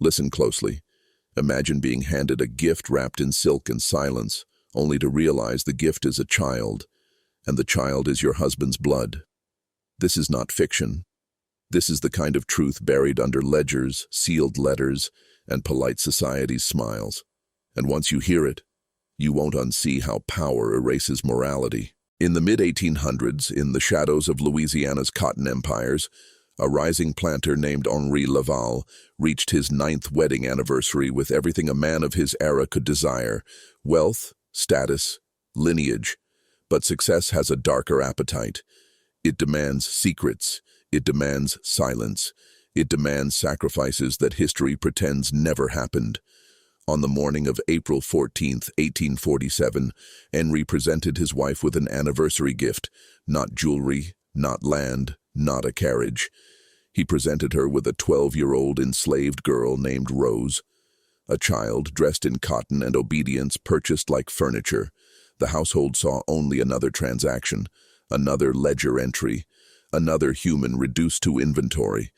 Listen closely. Imagine being handed a gift wrapped in silk and silence, only to realize the gift is a child, and the child is your husband's blood. This is not fiction. This is the kind of truth buried under ledgers, sealed letters, and polite society's smiles. And once you hear it, you won't unsee how power erases morality. In the mid-1800s, in the shadows of Louisiana's cotton empires, a rising planter named Henri Laval reached his 9th wedding anniversary with everything a man of his era could desire: wealth, status, lineage. But success has a darker appetite. It demands secrets. It demands silence. It demands sacrifices that history pretends never happened. On the morning of April 14, 1847, Henri presented his wife with an anniversary gift: not jewelry, not land, not a carriage. He presented her with a 12-year-old enslaved girl named Rose, a child dressed in cotton and obedience, purchased like furniture. The household saw only another transaction, another ledger entry, another human reduced to inventory.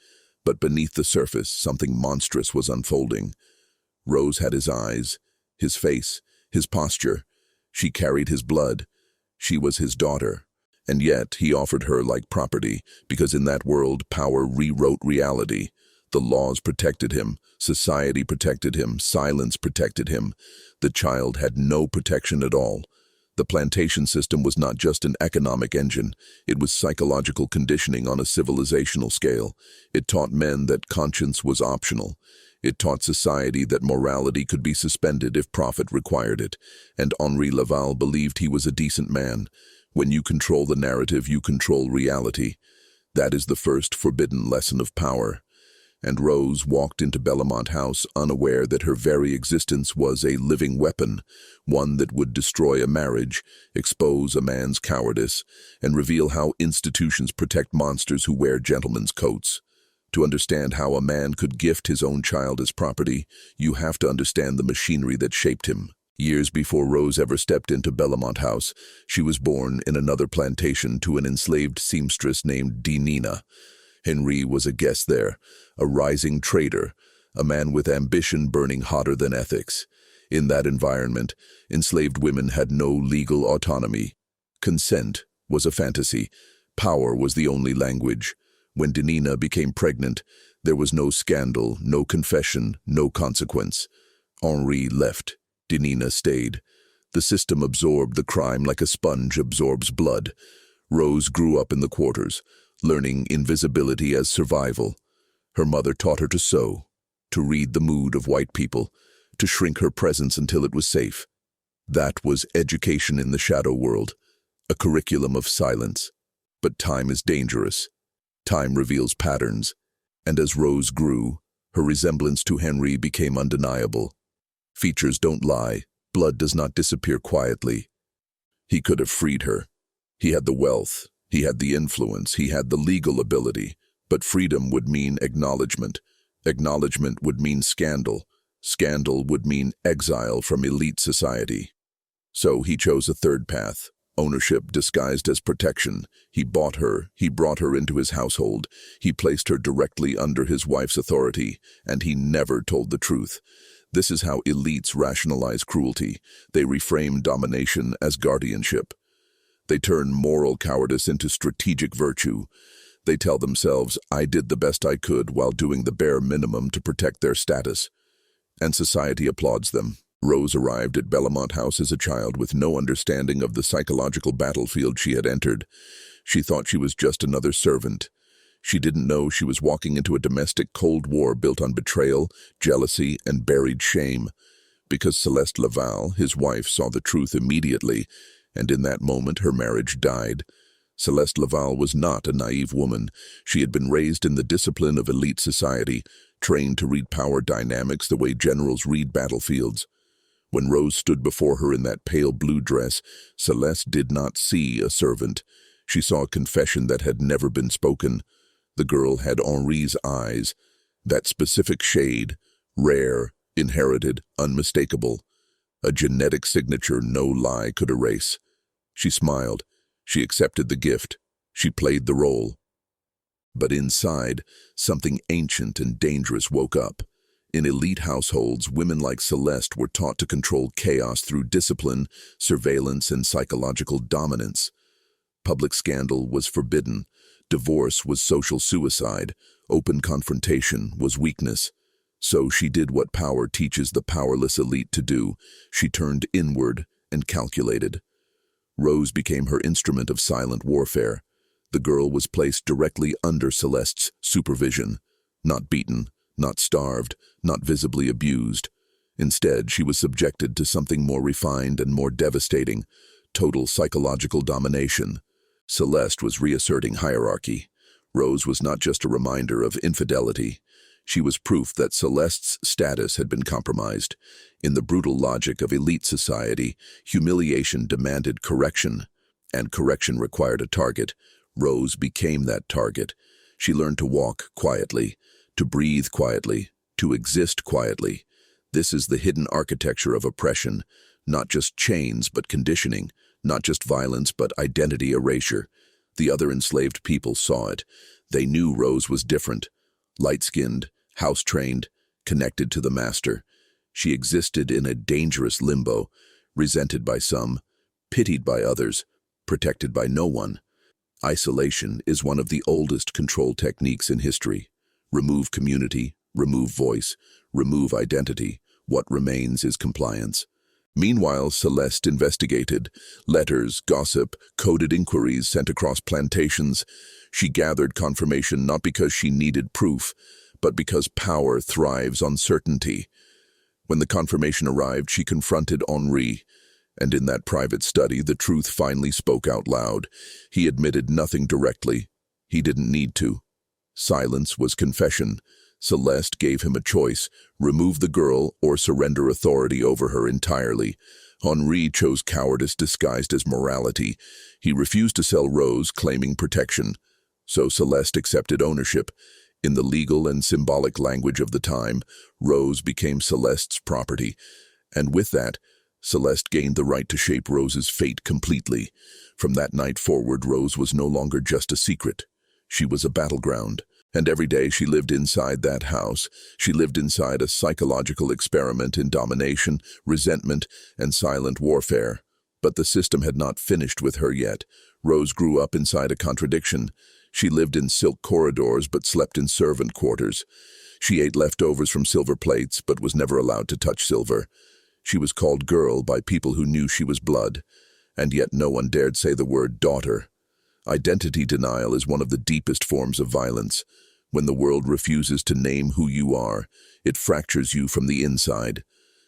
But beneath the surface, something monstrous was unfolding. Rose had his eyes, his face, his posture. She carried his blood. She was his daughter. And yet he offered her like property, because in that world power rewrote reality. The laws protected him, society protected him, silence protected him. The child had no protection at all. The plantation system was not just an economic engine, it was psychological conditioning on a civilizational scale. It taught men that conscience was optional. It taught society that morality could be suspended if profit required it. And Henri Laval believed he was a decent man. When you control the narrative, you control reality. That is the first forbidden lesson of power. And Rose walked into Bellamont House unaware that her very existence was a living weapon, one that would destroy a marriage, expose a man's cowardice, and reveal how institutions protect monsters who wear gentlemen's coats. To understand how a man could gift his own child as property, you have to understand the machinery that shaped him. Years before Rose ever stepped into Bellamont House, she was born in another plantation to an enslaved seamstress named Nina. Henri was a guest there, a rising trader, a man with ambition burning hotter than ethics. In that environment, enslaved women had no legal autonomy. Consent was a fantasy. Power was the only language. When Nina became pregnant, there was no scandal, no confession, no consequence. Henri left. Nina stayed. The system absorbed the crime like a sponge absorbs blood. Rose grew up in the quarters, learning invisibility as survival. Her mother taught her to sew, to read the mood of white people, to shrink her presence until it was safe. That was education in the shadow world, a curriculum of silence. But time is dangerous. Time reveals patterns, and as Rose grew, her resemblance to Henri became undeniable. Features don't lie. Blood does not disappear quietly. He could have freed her. He had the wealth. He had the influence. He had the legal ability. But freedom would mean acknowledgement. Acknowledgement would mean scandal. Scandal would mean exile from elite society. So he chose a third path. Ownership disguised as protection. He bought her. He brought her into his household. He placed her directly under his wife's authority. And he never told the truth. This is how elites rationalize cruelty. They reframe domination as guardianship. They turn moral cowardice into strategic virtue. They tell themselves, I did the best I could while doing the bare minimum to protect their status. And society applauds them. Rose arrived at Bellamont House as a child with no understanding of the psychological battlefield she had entered. She thought she was just another servant. She didn't know she was walking into a domestic Cold War built on betrayal, jealousy, and buried shame. Because Celeste Laval, his wife, saw the truth immediately, and in that moment her marriage died. Celeste Laval was not a naive woman. She had been raised in the discipline of elite society, trained to read power dynamics the way generals read battlefields. When Rose stood before her in that pale blue dress, Celeste did not see a servant. She saw a confession that had never been spoken. The girl had Henri's eyes, that specific shade, rare, inherited, unmistakable, a genetic signature no lie could erase. She smiled. She accepted the gift. She played the role. But inside, something ancient and dangerous woke up. In elite households, women like Celeste were taught to control chaos through discipline, surveillance, and psychological dominance. Public scandal was forbidden. Divorce was social suicide. Open confrontation was weakness. So she did what power teaches the powerless elite to do. She turned inward and calculated. Rose became her instrument of silent warfare. The girl was placed directly under Celeste's supervision. Not beaten, not starved, not visibly abused. Instead, she was subjected to something more refined and more devastating: total psychological domination. Celeste was reasserting hierarchy. Rose was not just a reminder of infidelity. She was proof that Celeste's status had been compromised. In the brutal logic of elite society, humiliation demanded correction, and correction required a target. Rose became that target. She learned to walk quietly, to breathe quietly, to exist quietly. This is the hidden architecture of oppression, not just chains but conditioning, not just violence but identity erasure. The other enslaved people saw it. They knew Rose was different. Light-skinned, house-trained, connected to the master. She existed in a dangerous limbo, resented by some, pitied by others, protected by no one. Isolation is one of the oldest control techniques in history. Remove community, remove voice, remove identity. What remains is compliance. Meanwhile, Celeste investigated. Letters, gossip, coded inquiries sent across plantations. She gathered confirmation not because she needed proof, but because power thrives on certainty. When the confirmation arrived, she confronted Henri, and in that private study, the truth finally spoke out loud. He admitted nothing directly. He didn't need to. Silence was confession. Celeste gave him a choice: remove the girl or surrender authority over her entirely. Henri chose cowardice disguised as morality. He refused to sell Rose, claiming protection. So Celeste accepted ownership. In the legal and symbolic language of the time, Rose became Celeste's property. And with that, Celeste gained the right to shape Rose's fate completely. From that night forward, Rose was no longer just a secret. She was a battleground. And every day she lived inside that house. She lived inside a psychological experiment in domination, resentment, and silent warfare. But the system had not finished with her yet. Rose grew up inside a contradiction. She lived in silk corridors but slept in servant quarters. She ate leftovers from silver plates but was never allowed to touch silver. She was called girl by people who knew she was blood, and yet no one dared say the word daughter. Identity denial is one of the deepest forms of violence. When the world refuses to name who you are, it fractures you from the inside.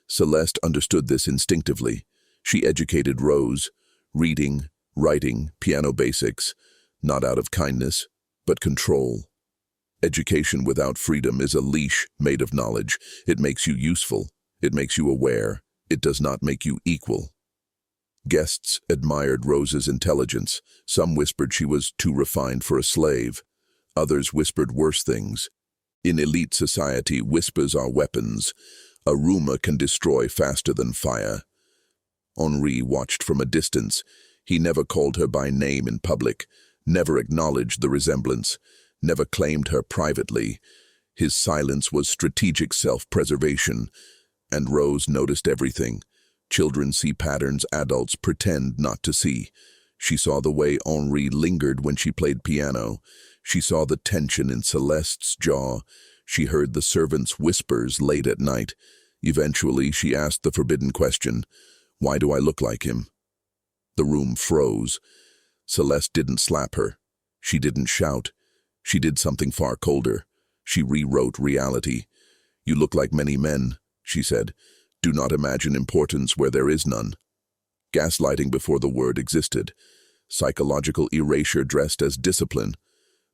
Celeste understood this instinctively. She educated Rose, reading, writing, piano basics, not out of kindness, but control. Education without freedom is a leash made of knowledge. It makes you useful. It makes you aware. It does not make you equal. Guests admired Rose's intelligence. Some whispered she was too refined for a slave. Others whispered worse things. In elite society, whispers are weapons. A rumor can destroy faster than fire. Henri watched from a distance. He never called her by name in public, never acknowledged the resemblance, never claimed her privately. His silence was strategic self-preservation, and Rose noticed everything. Children see patterns adults pretend not to see. She saw the way Henri lingered when she played piano. She saw the tension in Celeste's jaw. She heard the servants' whispers late at night. Eventually, she asked the forbidden question, "Why do I look like him?" The room froze. Celeste didn't slap her. She didn't shout. She did something far colder. She rewrote reality. "You look like many men," she said. "Do not imagine importance where there is none." Gaslighting before the word existed. Psychological erasure dressed as discipline.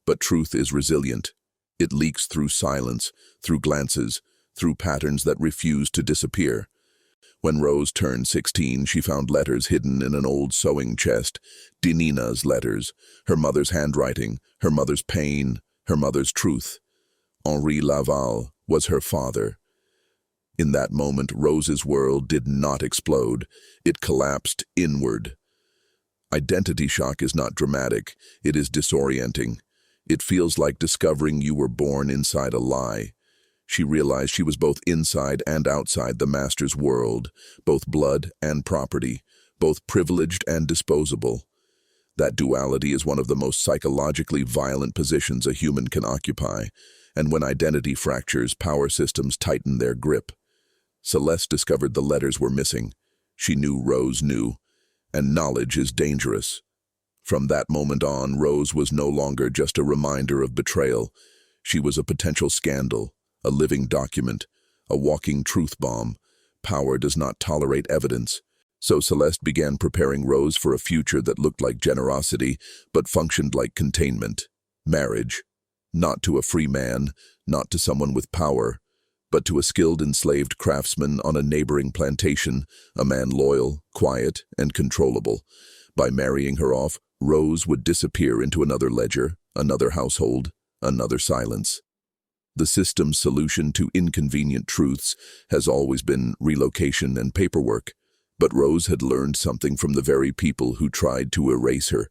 But truth is resilient. It leaks through silence, through glances, through patterns that refuse to disappear. When Rose turned 16, she found letters hidden in an old sewing chest. Dinina's letters, her mother's handwriting, her mother's pain, her mother's truth. Henri Laval was her father. In that moment, Rose's world did not explode. It collapsed inward. Identity shock is not dramatic. It is disorienting. It feels like discovering you were born inside a lie. She realized she was both inside and outside the master's world, both blood and property, both privileged and disposable. That duality is one of the most psychologically violent positions a human can occupy, and when identity fractures, power systems tighten their grip. Celeste discovered the letters were missing. She knew Rose knew, and knowledge is dangerous. From that moment on, Rose was no longer just a reminder of betrayal. She was a potential scandal, a living document, a walking truth bomb. Power does not tolerate evidence. So Celeste began preparing Rose for a future that looked like generosity, but functioned like containment. Marriage. Not to a free man, not to someone with power, but to a skilled enslaved craftsman on a neighboring plantation, a man loyal, quiet, and controllable. By marrying her off, Rose would disappear into another ledger, another household, another silence. The system's solution to inconvenient truths has always been relocation and paperwork, but Rose had learned something from the very people who tried to erase her.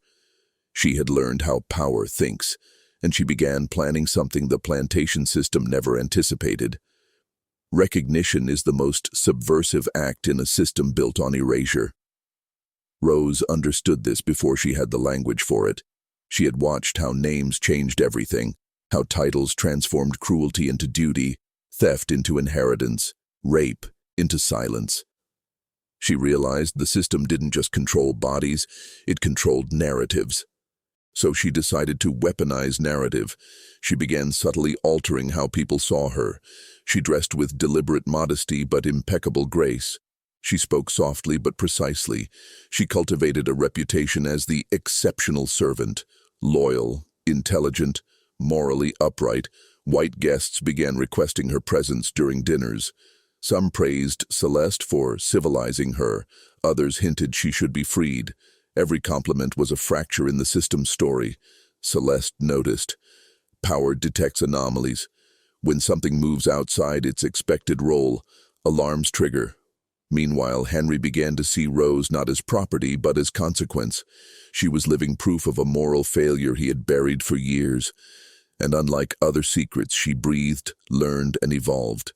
She had learned how power thinks, and she began planning something the plantation system never anticipated. Recognition is the most subversive act in a system built on erasure. Rose understood this before she had the language for it. She had watched how names changed everything, how titles transformed cruelty into duty, theft into inheritance, rape into silence. She realized the system didn't just control bodies, it controlled narratives. So she decided to weaponize narrative. She began subtly altering how people saw her. She dressed with deliberate modesty but impeccable grace. She spoke softly but precisely. She cultivated a reputation as the exceptional servant, loyal, intelligent, morally upright. White guests began requesting her presence during dinners. Some praised Celeste for civilizing her. Others hinted she should be freed. Every compliment was a fracture in the system's story. Celeste noticed. Power detects anomalies. When something moves outside its expected role, alarms trigger. Meanwhile, Henry began to see Rose not as property but as consequence. She was living proof of a moral failure he had buried for years. And unlike other secrets, she breathed, learned, and evolved.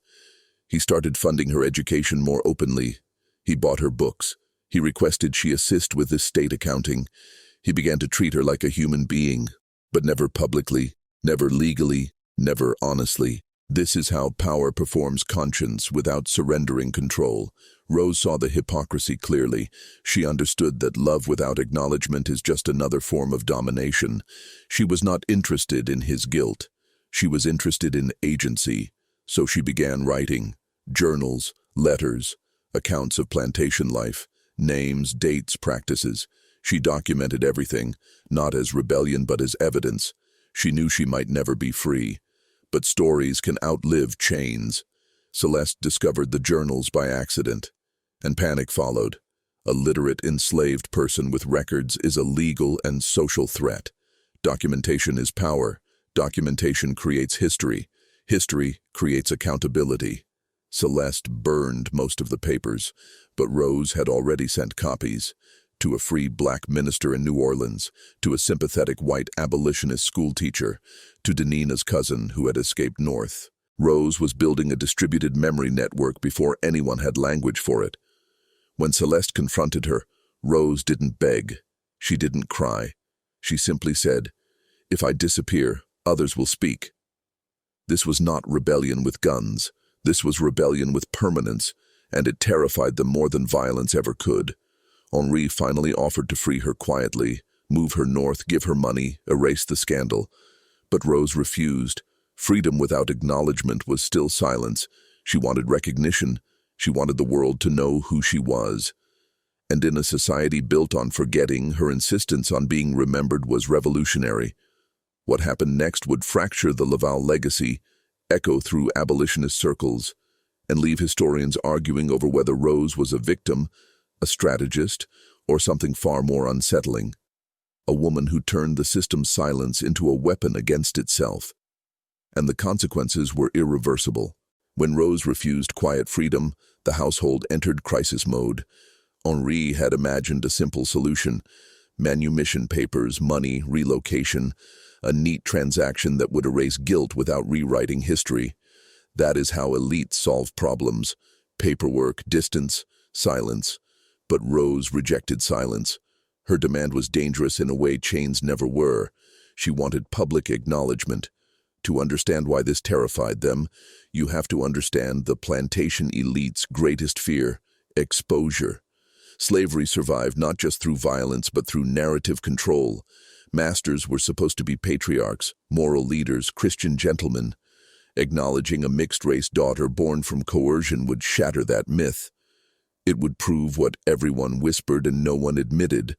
He started funding her education more openly. He bought her books. He requested she assist with estate accounting. He began to treat her like a human being, but never publicly, never legally, never honestly. This is how power performs conscience without surrendering control. Rose saw the hypocrisy clearly. She understood that love without acknowledgement is just another form of domination. She was not interested in his guilt. She was interested in agency. So she began writing. Journals, letters, accounts of plantation life, names, dates, practices. She documented everything, not as rebellion but as evidence. She knew she might never be free. But stories can outlive chains. Celeste discovered the journals by accident, and panic followed. A literate, enslaved person with records is a legal and social threat. Documentation is power. Documentation creates history. History creates accountability. Celeste burned most of the papers, but Rose had already sent copies. To a free black minister in New Orleans, to a sympathetic white abolitionist schoolteacher, to Denina's cousin who had escaped north. Rose was building a distributed memory network before anyone had language for it. When Celeste confronted her, Rose didn't beg. She didn't cry. She simply said, "If I disappear, others will speak." This was not rebellion with guns. This was rebellion with permanence, and it terrified them more than violence ever could. Henri finally offered to free her quietly, move her north, give her money, erase the scandal. But Rose refused. Freedom without acknowledgement was still silence. She wanted recognition. She wanted the world to know who she was. And in a society built on forgetting, her insistence on being remembered was revolutionary. What happened next would fracture the Laval legacy, echo through abolitionist circles, and leave historians arguing over whether Rose was a victim, a strategist, or something far more unsettling. A woman who turned the system's silence into a weapon against itself. And the consequences were irreversible. When Rose refused quiet freedom, the household entered crisis mode. Henri had imagined a simple solution: manumission papers, money, relocation, a neat transaction that would erase guilt without rewriting history. That is how elites solve problems. Paperwork, distance, silence. But Rose rejected silence. Her demand was dangerous in a way chains never were. She wanted public acknowledgement. To understand why this terrified them, you have to understand the plantation elite's greatest fear: exposure. Slavery survived not just through violence but through narrative control. Masters were supposed to be patriarchs, moral leaders, Christian gentlemen. Acknowledging a mixed-race daughter born from coercion would shatter that myth. It would prove what everyone whispered and no one admitted,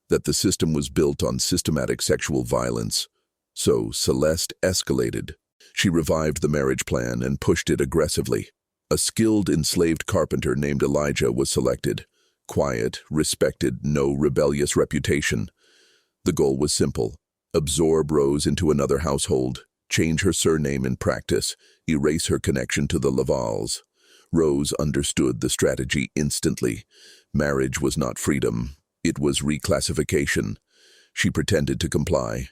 that the system was built on systematic sexual violence. So Celeste escalated. She revived the marriage plan and pushed it aggressively. A skilled enslaved carpenter named Elijah was selected. Quiet, respected, no rebellious reputation. The goal was simple: absorb Rose into another household, change her surname in practice, erase her connection to the Lavals. Rose understood the strategy instantly. Marriage was not freedom. It was reclassification. She pretended to comply.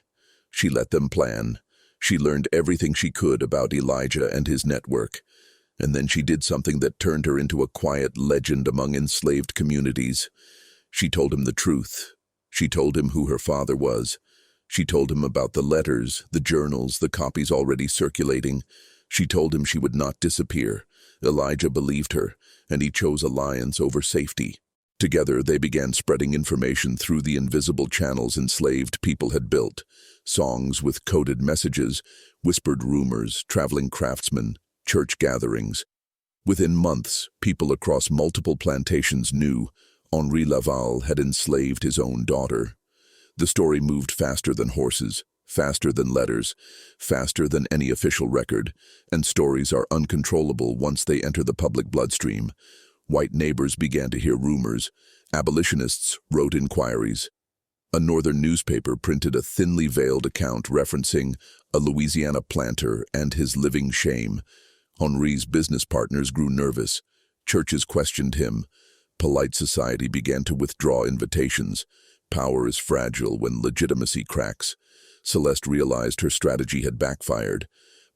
She let them plan. She learned everything she could about Elijah and his network. And then she did something that turned her into a quiet legend among enslaved communities. She told him the truth. She told him who her father was. She told him about the letters, the journals, the copies already circulating. She told him she would not disappear. Elijah believed her, and he chose alliance over safety. Together, they began spreading information through the invisible channels enslaved people had built. Songs with coded messages, whispered rumors, traveling craftsmen, church gatherings. Within months, people across multiple plantations knew Henri Laval had enslaved his own daughter. The story moved faster than horses, faster than letters, faster than any official record, and stories are uncontrollable once they enter the public bloodstream. White neighbors began to hear rumors. Abolitionists wrote inquiries. A northern newspaper printed a thinly veiled account referencing a Louisiana planter and his living shame. Henri's business partners grew nervous. Churches questioned him. Polite society began to withdraw invitations. Power is fragile when legitimacy cracks. Celeste realized her strategy had backfired.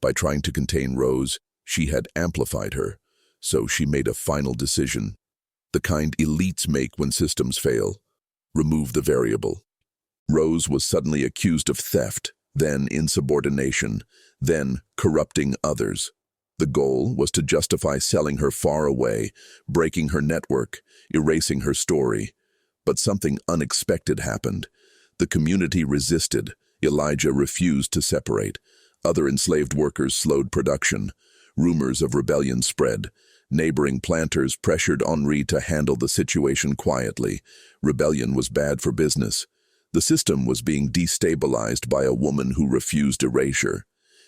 By trying to contain Rose, she had amplified her. So she made a final decision. The kind elites make when systems fail. Remove the variable. Rose was suddenly accused of theft, then insubordination, then corrupting others. The goal was to justify selling her far away, breaking her network, erasing her story. But something unexpected happened. The community resisted. Elijah refused to separate. Other enslaved workers slowed production. Rumors of rebellion spread. Neighboring planters pressured Henri to handle the situation quietly. Rebellion was bad for business. The system was being destabilized by a woman who refused erasure.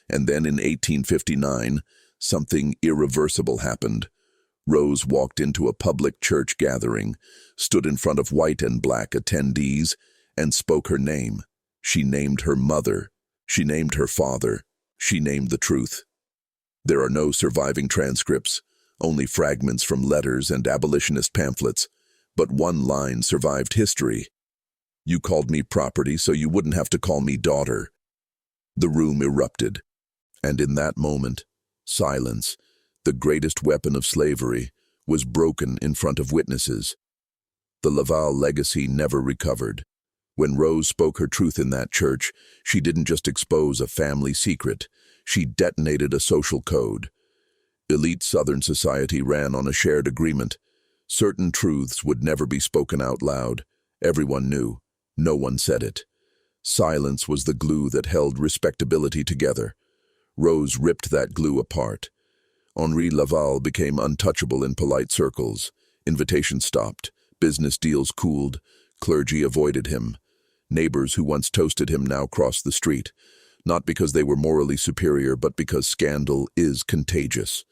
And then in 1859, something irreversible happened. Rose walked into a public church gathering, stood in front of white and black attendees, and spoke her name. She named her mother. She named her father. She named the truth. There are no surviving transcripts, only fragments from letters and abolitionist pamphlets. But one line survived history. "You called me property so you wouldn't have to call me daughter." The room erupted. And in that moment, silence, the greatest weapon of slavery, was broken in front of witnesses. The Laval legacy never recovered. When Rose spoke her truth in that church, she didn't just expose a family secret, she detonated a social code. Elite Southern society ran on a shared agreement. Certain truths would never be spoken out loud. Everyone knew. No one said it. Silence was the glue that held respectability together. Rose ripped that glue apart. Henri Laval became untouchable in polite circles. Invitations stopped. Business deals cooled. Clergy avoided him. Neighbors who once toasted him now crossed the street, not because they were morally superior, but because scandal is contagious.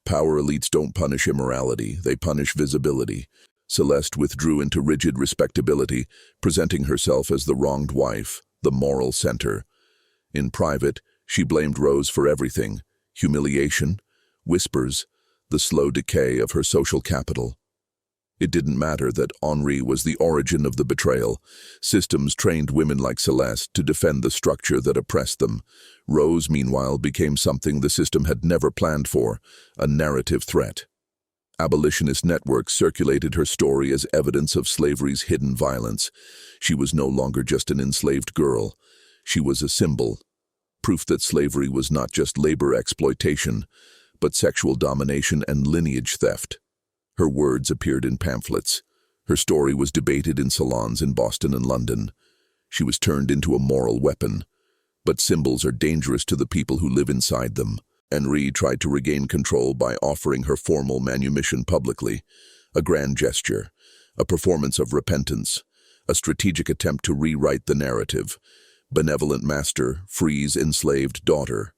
Power elites don't punish immorality, they punish visibility. Celeste withdrew into rigid respectability, presenting herself as the wronged wife, the moral center. In private, she blamed Rose for everything: humiliation, whispers, the slow decay of her social capital. It didn't matter that Henri was the origin of the betrayal. Systems trained women like Celeste to defend the structure that oppressed them. Rose, meanwhile, became something the system had never planned for, a narrative threat. Abolitionist networks circulated her story as evidence of slavery's hidden violence. She was no longer just an enslaved girl. She was a symbol, proof that slavery was not just labor exploitation, but sexual domination and lineage theft. Her words appeared in pamphlets. Her story was debated in salons in Boston and London. She was turned into a moral weapon. But symbols are dangerous to the people who live inside them. Henri tried to regain control by offering her formal manumission publicly, a grand gesture, a performance of repentance, a strategic attempt to rewrite the narrative. Benevolent master frees enslaved daughter.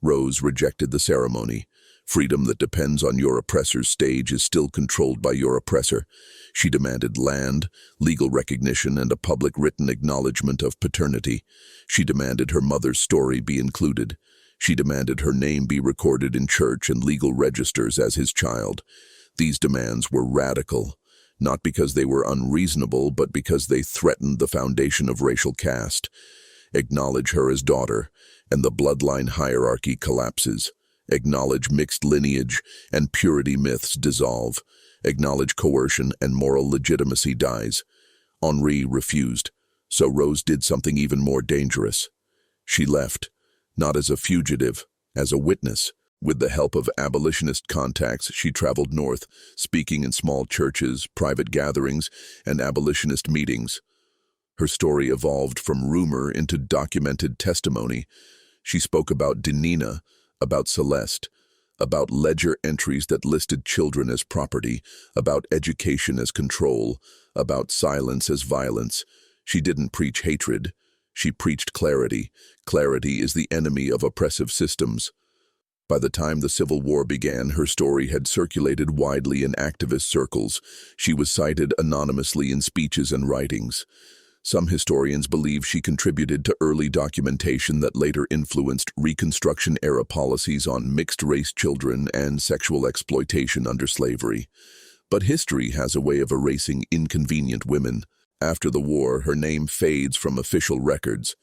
Rose rejected the ceremony. Freedom that depends on your oppressor's stage is still controlled by your oppressor. She demanded land, legal recognition, and a public written acknowledgement of paternity. She demanded her mother's story be included. She demanded her name be recorded in church and legal registers as his child. These demands were radical, not because they were unreasonable, but because they threatened the foundation of racial caste. Acknowledge her as daughter, and the bloodline hierarchy collapses. Acknowledge mixed lineage, and purity myths dissolve. Acknowledge coercion, and moral legitimacy dies. Henri refused, so Rose did something even more dangerous. She left, not as a fugitive, as a witness. With the help of abolitionist contacts, she traveled north, speaking in small churches, private gatherings, and abolitionist meetings. Her story evolved from rumor into documented testimony. She spoke about Denina, about Celeste, about ledger entries that listed children as property, about education as control, about silence as violence. She didn't preach hatred. She preached clarity. Clarity is the enemy of oppressive systems. By the time the Civil War began, her story had circulated widely in activist circles. She was cited anonymously in speeches and writings. Some historians believe she contributed to early documentation that later influenced Reconstruction-era policies on mixed-race children and sexual exploitation under slavery. But history has a way of erasing inconvenient women. After the war, her name fades from official records.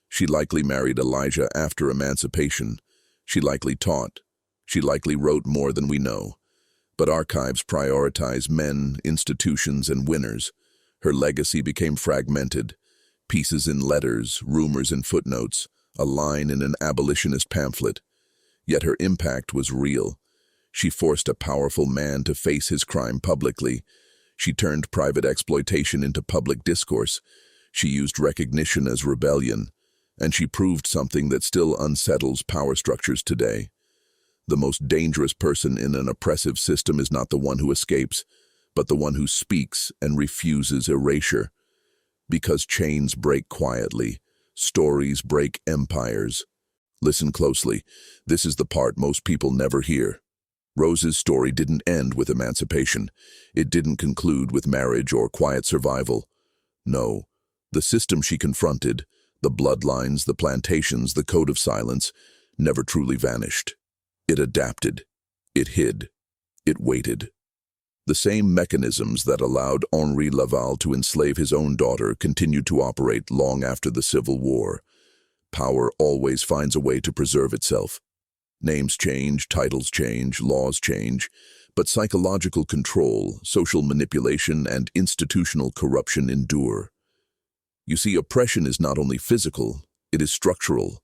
She likely married Elijah after emancipation. She likely taught. She likely wrote more than we know. But archives prioritize men, institutions, and winners. Her legacy became fragmented. Pieces in letters, rumors in footnotes, a line in an abolitionist pamphlet. Yet her impact was real. She forced a powerful man to face his crime publicly. She turned private exploitation into public discourse. She used recognition as rebellion. And she proved something that still unsettles power structures today. The most dangerous person in an oppressive system is not the one who escapes, but the one who speaks and refuses erasure. Because chains break quietly, stories break empires. Listen closely. This is the part most people never hear. Rose's story didn't end with emancipation. It didn't conclude with marriage or quiet survival. No, the system she confronted, the bloodlines, the plantations, the code of silence, never truly vanished. It adapted. It hid. It waited. The same mechanisms that allowed Henri Laval to enslave his own daughter continued to operate long after the Civil War. Power always finds a way to preserve itself. Names change, titles change, laws change, but psychological control, social manipulation, and institutional corruption endure. You see, oppression is not only physical, it is structural.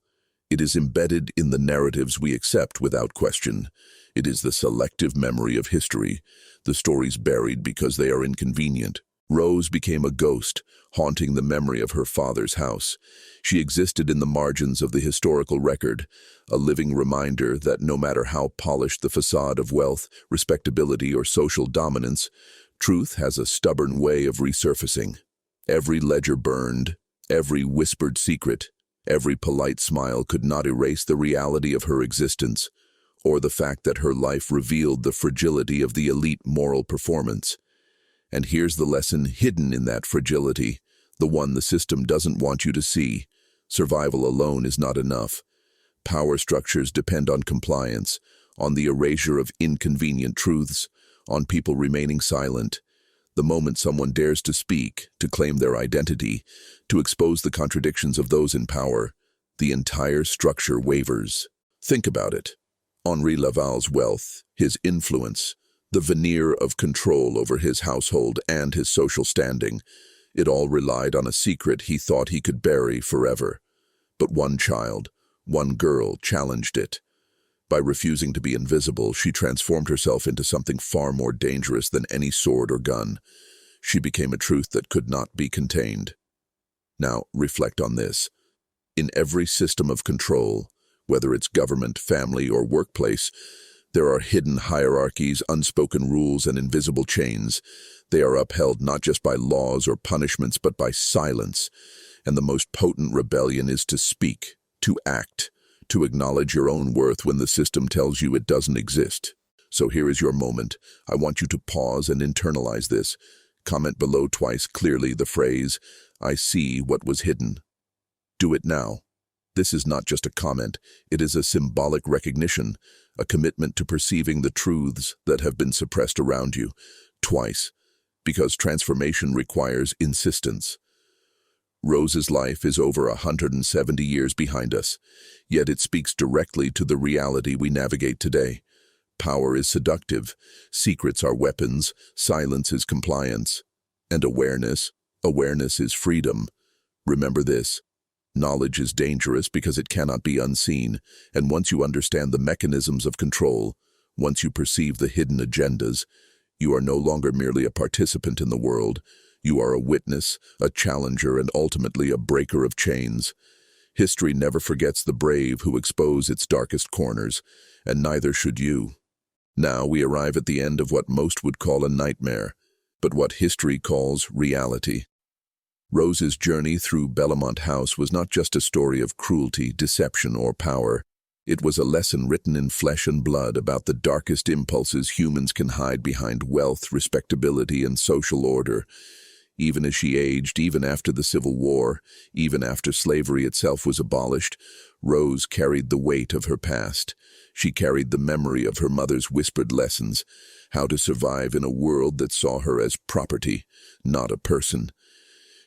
It is embedded in the narratives we accept without question. It is the selective memory of history, the stories buried because they are inconvenient. Rose became a ghost, haunting the memory of her father's house. She existed in the margins of the historical record, a living reminder that no matter how polished the facade of wealth, respectability, or social dominance, truth has a stubborn way of resurfacing. Every ledger burned, every whispered secret, every polite smile could not erase the reality of her existence, or the fact that her life revealed the fragility of the elite moral performance. And here's the lesson hidden in that fragility, the one the system doesn't want you to see. Survival alone is not enough. Power structures depend on compliance, on the erasure of inconvenient truths, on people remaining silent. The moment someone dares to speak, to claim their identity, to expose the contradictions of those in power, the entire structure wavers. Think about it. Henri Laval's wealth, his influence, the veneer of control over his household and his social standing, it all relied on a secret he thought he could bury forever. But one child, one girl, challenged it. By refusing to be invisible, she transformed herself into something far more dangerous than any sword or gun. She became a truth that could not be contained. Now, reflect on this. In every system of control, whether it's government, family, or workplace, there are hidden hierarchies, unspoken rules, and invisible chains. They are upheld not just by laws or punishments, but by silence. And the most potent rebellion is to speak, to act, to acknowledge your own worth when the system tells you it doesn't exist. So here is your moment. I want you to pause and internalize this. Comment below twice clearly the phrase, "I see what was hidden." Do it now. This is not just a comment, it is a symbolic recognition, a commitment to perceiving the truths that have been suppressed around you. Twice, because transformation requires insistence. Rose's life is over 170 years behind us, yet it speaks directly to the reality we navigate today. Power is seductive, secrets are weapons, silence is compliance, and awareness is freedom. Remember this. Knowledge is dangerous because it cannot be unseen, and once you understand the mechanisms of control, once you perceive the hidden agendas, you are no longer merely a participant in the world. You are a witness, a challenger, and ultimately a breaker of chains. History never forgets the brave who expose its darkest corners, and neither should you. Now we arrive at the end of what most would call a nightmare, but what history calls reality. Rose's journey through Bellamont House was not just a story of cruelty, deception, or power. It was a lesson written in flesh and blood about the darkest impulses humans can hide behind wealth, respectability, and social order. Even as she aged, even after the Civil War, even after slavery itself was abolished, Rose carried the weight of her past. She carried the memory of her mother's whispered lessons, how to survive in a world that saw her as property, not a person.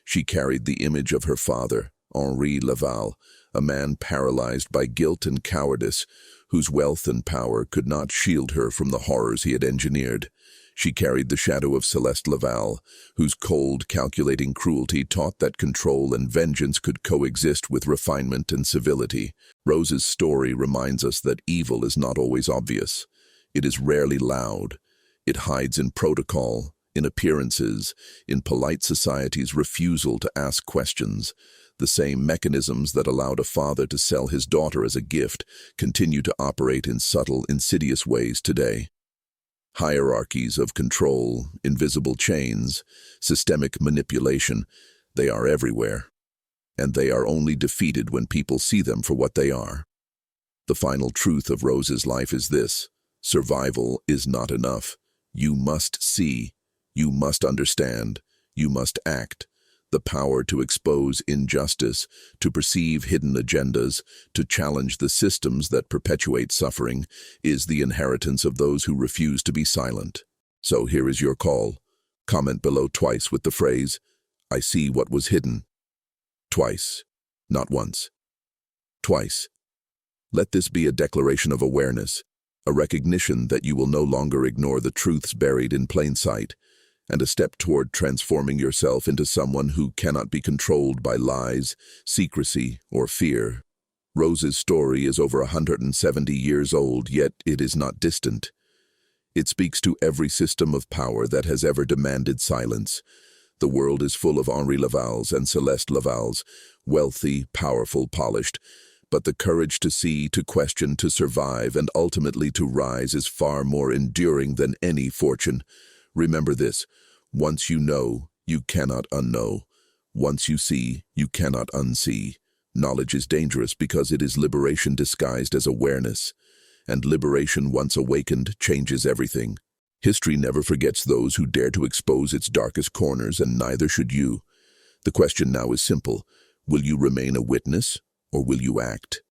She carried the image of her father, Henri Laval, a man paralyzed by guilt and cowardice, whose wealth and power could not shield her from the horrors he had engineered. She carried the shadow of Celeste Laval, whose cold, calculating cruelty taught that control and vengeance could coexist with refinement and civility. Rose's story reminds us that evil is not always obvious. It is rarely loud. It hides in protocol, in appearances, in polite society's refusal to ask questions. The same mechanisms that allowed a father to sell his daughter as a gift continue to operate in subtle, insidious ways today. Hierarchies of control, invisible chains, systemic manipulation, they are everywhere. And they are only defeated when people see them for what they are. The final truth of Rose's life is this: survival is not enough. You must see. You must understand, you must act. The power to expose injustice, to perceive hidden agendas, to challenge the systems that perpetuate suffering, is the inheritance of those who refuse to be silent. So here is your call. Comment below twice with the phrase, "I see what was hidden." Twice, not once. Twice. Let this be a declaration of awareness, a recognition that you will no longer ignore the truths buried in plain sight, and a step toward transforming yourself into someone who cannot be controlled by lies, secrecy, or fear. Rose's story is over 170 years old, yet it is not distant. It speaks to every system of power that has ever demanded silence. The world is full of Henri Lavals and Celeste Lavals, wealthy, powerful, polished, but the courage to see, to question, to survive, and ultimately to rise is far more enduring than any fortune. Remember this: once you know, you cannot unknow. Once you see, you cannot unsee. Knowledge is dangerous because it is liberation disguised as awareness. And liberation, once awakened, changes everything. History never forgets those who dare to expose its darkest corners, and neither should you. The question now is simple: will you remain a witness, or will you act?